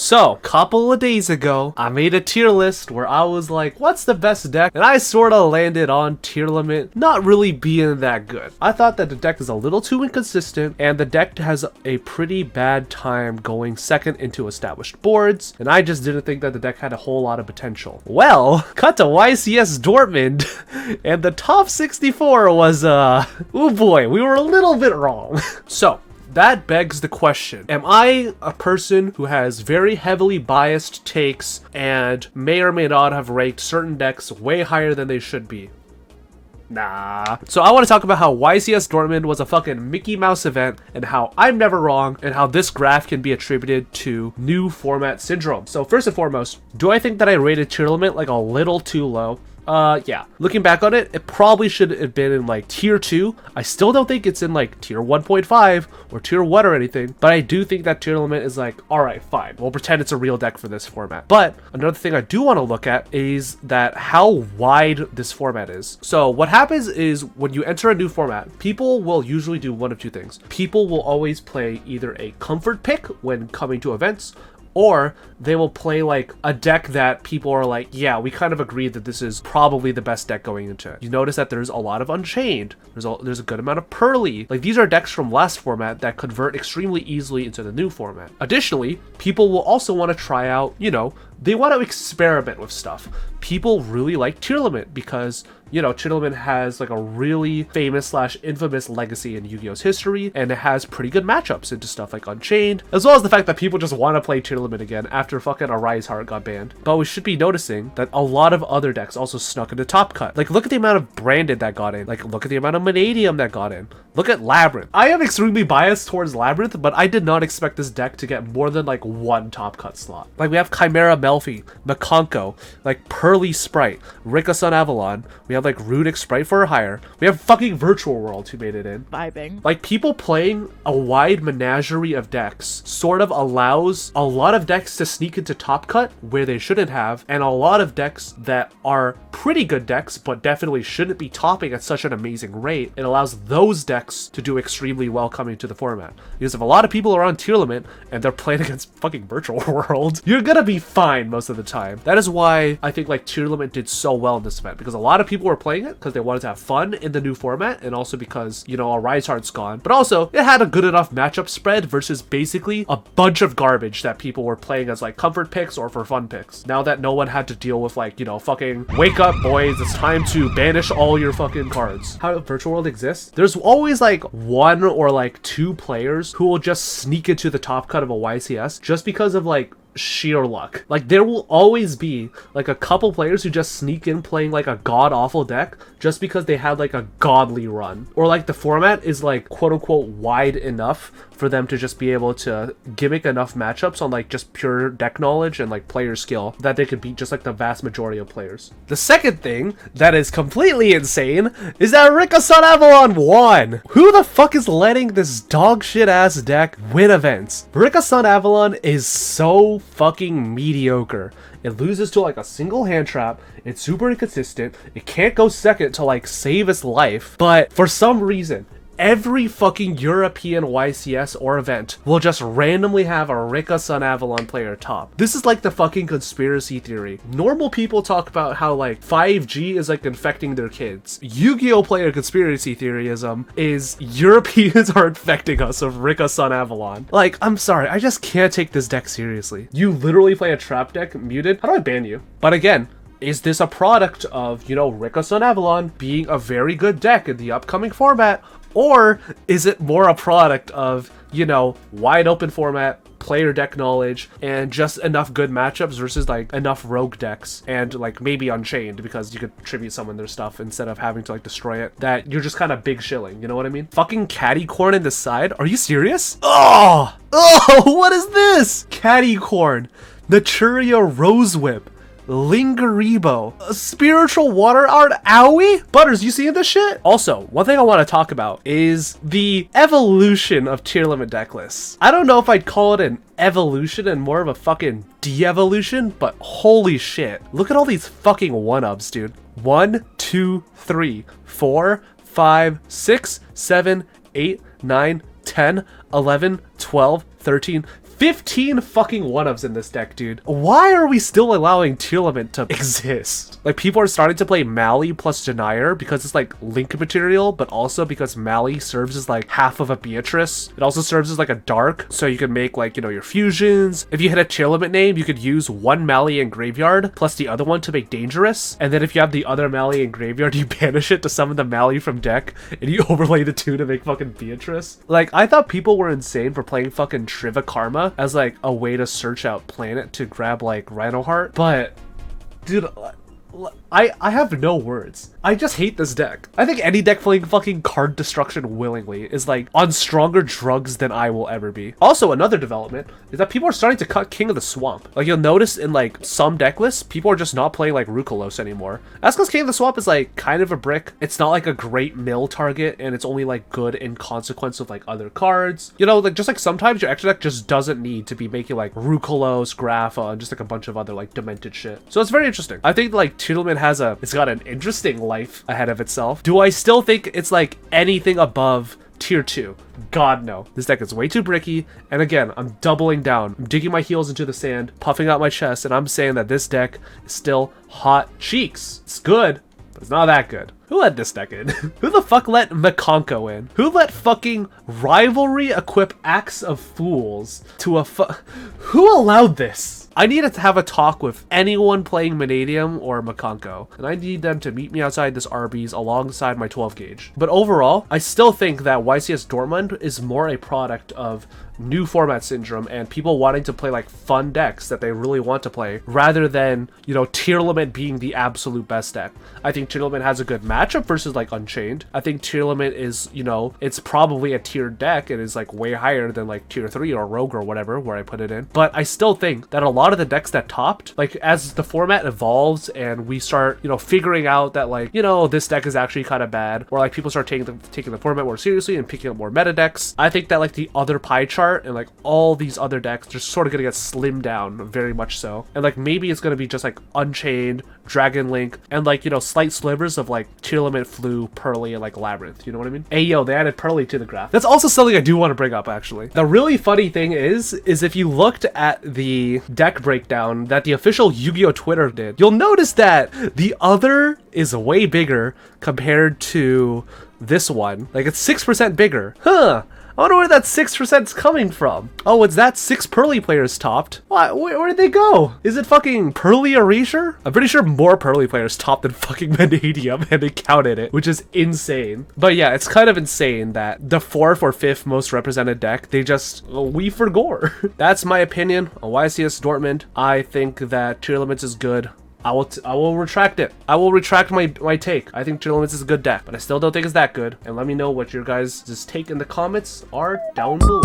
So, couple of days ago, I made a tier list where I was like, what's the best deck? And I sort of landed on Tearlament not really being that good. I thought that the deck is a little too inconsistent, and the deck has a pretty bad time going second into established boards, and I just didn't think that the deck had a whole lot of potential. Well, cut to YCS Dortmund, and the top 64 was, oh boy, we were a little bit wrong. So, that begs the question, am I a person who has very heavily biased takes and may or may not have ranked certain decks way higher than they should be? Nah. So I want to talk about how YCS Dortmund was a fucking Mickey Mouse event and how I'm never wrong and how this graph can be attributed to new format syndrome. So first and foremost, do I think that I rated Tearlament like a little too low? Yeah. Looking back on it, it probably should have been in like tier 2. I still don't think it's in like tier 1.5 or tier 1 or anything, but I do think that Tearlament is like, alright, fine. We'll pretend it's a real deck for this format. But another thing I do want to look at is that how wide this format is. So what happens is when you enter a new format, people will usually do one of two things. People will always play either a comfort pick when coming to events, or they will play like a deck that people are like, yeah, we kind of agreed that this is probably the best deck going into it. You notice that there's a lot of Unchained. There's a good amount of Pearly. Like, these are decks from last format that convert extremely easily into the new format. Additionally, people will also want to try out, you know, they want to experiment with stuff. People really like Tearlament because, you know, Tearlament has like a really famous / infamous legacy in Yu-Gi-Oh's history, and it has pretty good matchups into stuff like Unchained, as well as the fact that people just want to play Tearlament again after fucking Arise Heart got banned. But we should be noticing that a lot of other decks also snuck into Top Cut. Like, look at the amount of Branded that got in. Like, look at the amount of Mannadium that got in. Look at Labyrinth. I am extremely biased towards Labyrinth, but I did not expect this deck to get more than like one Top Cut slot. Like, we have Chimera Melfi, Makonko, like Pearly Sprite, Rika Sun Avalon. We have like Runic Sprite for a higher. We have fucking Virtual World who made it in. Vibing. Like, people playing a wide menagerie of decks sort of allows a lot of decks to sneak into Top Cut where they shouldn't have, and a lot of decks that are pretty good decks but definitely shouldn't be topping at such an amazing rate. It allows those decks to do extremely well coming to the format. Because if a lot of people are on Tearlament and they're playing against fucking Virtual World, you're gonna be fine most of the time. That is why I think like Tearlament did so well in this event, because a lot of people were playing it because they wanted to have fun in the new format, and also because, you know, Arise Heart's gone, but also it had a good enough matchup spread versus basically a bunch of garbage that people were playing as like comfort picks or for fun picks. Now that no one had to deal with like, you know, fucking wake up boys, it's time to banish all your fucking cards. How Virtual World exists, there's always like one or like two players who will just sneak into the Top Cut of a YCS just because of like sheer luck. Like, there will always be like a couple players who just sneak in playing like a god-awful deck just because they had like a godly run, or like the format is like quote-unquote wide enough for them to just be able to gimmick enough matchups on like just pure deck knowledge and like player skill that they could beat just like the vast majority of players. The second thing that is completely insane is that Rika Sun Avalon won. Who the fuck is letting this dog shit ass deck win events? Rika Sun Avalon is so fucking mediocre. It loses to like a single hand trap. It's super inconsistent. It can't go second to like save its life. But for some reason, every fucking European YCS or event will just randomly have a Rika Sun Avalon player top. This is like the fucking conspiracy theory. Normal people talk about how like 5G is like infecting their kids. Yu-Gi-Oh player conspiracy theoryism is Europeans are infecting us of Rika Sun Avalon. Like, I'm sorry, I just can't take this deck seriously. You literally play a trap deck muted? How do I ban you? But again, is this a product of, you know, Rika Sun Avalon being a very good deck in the upcoming format? Or is it more a product of, you know, wide open format, player deck knowledge, and just enough good matchups versus like enough rogue decks and like maybe Unchained because you could tribute summon their stuff instead of having to like destroy it, that you're just kind of big shilling, you know what I mean? Fucking Catty Corn in the side? Are you serious? Oh, what is this? Catty Corn, Naturia Rose Whip, Lingeribo, Spiritual Water Art Owie? Butters, you seeing this shit? Also, one thing I want to talk about is the evolution of Tearlament deck lists. I don't know if I'd call it an evolution and more of a fucking de-evolution, but holy shit. Look at all these fucking one-ups, dude. 1, 2, 3, 4, 5, 6, 7, 8, 9, 10, 11, 12, 13, 15 fucking one-ofs in this deck, dude. Why are we still allowing Tearlament to exist? Like, people are starting to play Mali plus Denier because it's like link material, but also because Mali serves as like half of a Beatrice. It also serves as like a dark, so you can make like, you know, your fusions. If you hit a Tearlament name, you could use one Mali in graveyard plus the other one to make dangerous. And then if you have the other Mali in graveyard, you banish it to summon the Mali from deck, and you overlay the two to make fucking Beatrice. Like, I thought people were insane for playing fucking Triva Karma as like a way to search out Planet to grab like Rhinoheart, but dude, I have no words. I just hate this deck. I think any deck playing fucking card destruction willingly is like on stronger drugs than I will ever be. Also, another development is that people are starting to cut King of the Swamp. Like, you'll notice in like some deck lists, people are just not playing like Rukolos anymore. That's because King of the Swamp is like kind of a brick. It's not like a great mill target, and it's only like good in consequence of like other cards. You know, like just like sometimes your extra deck just doesn't need to be making like Rukolos, Grapha, and just like a bunch of other like demented shit. So it's very interesting. I think like Tearlament it's got an interesting life ahead of itself. Do I still think it's like anything above tier 2? God no. This deck is way too bricky, and again, I'm doubling down. I'm digging my heels into the sand, puffing out my chest, and I'm saying that this deck is still hot cheeks. It's good, but it's not that good. Who let this deck in? Who the fuck let Makonko in? Who let fucking Rivalry equip Axe of Fools to a Who allowed this? I need to have a talk with anyone playing Mannadium or Makonko, and I need them to meet me outside this Arby's alongside my 12 gauge. But overall, I still think that YCS Dortmund is more a product of new format syndrome and people wanting to play like fun decks that they really want to play, rather than, you know, Tearlament being the absolute best deck. I think Tearlament has a good matchup versus like Unchained. I think Tearlament is, you know, it's probably a tiered deck. It is like way higher than like tier 3 or Rogue or whatever where I put it in. But I still think that a lot of the decks that topped, like as the format evolves and we start, you know, figuring out that like, you know, this deck is actually kind of bad, or like people start taking the format more seriously and picking up more meta decks, I think that like the other pie chart and like all these other decks are sort of gonna get slimmed down very much so, and like maybe it's gonna be just like Unchained, Dragon Link, and like, you know, slight slivers of like Tearlament, Flu, Pearly, and like Labyrinth. You know what I mean? Hey yo, they added Pearly to the graph. That's also something I do want to bring up actually. The really funny thing is if you looked at the deck breakdown that the official Yu-Gi-Oh! Twitter did, you'll notice that the other is way bigger compared to this one. Like, it's 6% bigger. Huh. I wonder where that 6% is coming from. Oh, it's that 6 Pearly players topped. What? Where'd they go? Is it fucking Pearly Erasure? I'm pretty sure more Pearly players topped than fucking Mannadium, and they counted it, which is insane. But yeah, it's kind of insane that the 4th or 5th most represented deck, they just, we forgore. That's my opinion on YCS Dortmund. I think that Tearlaments is good. I will retract it. I will retract my take. I think Tearlaments is a good deck, but I still don't think it's that good. And let me know what your guys' take in the comments are down below.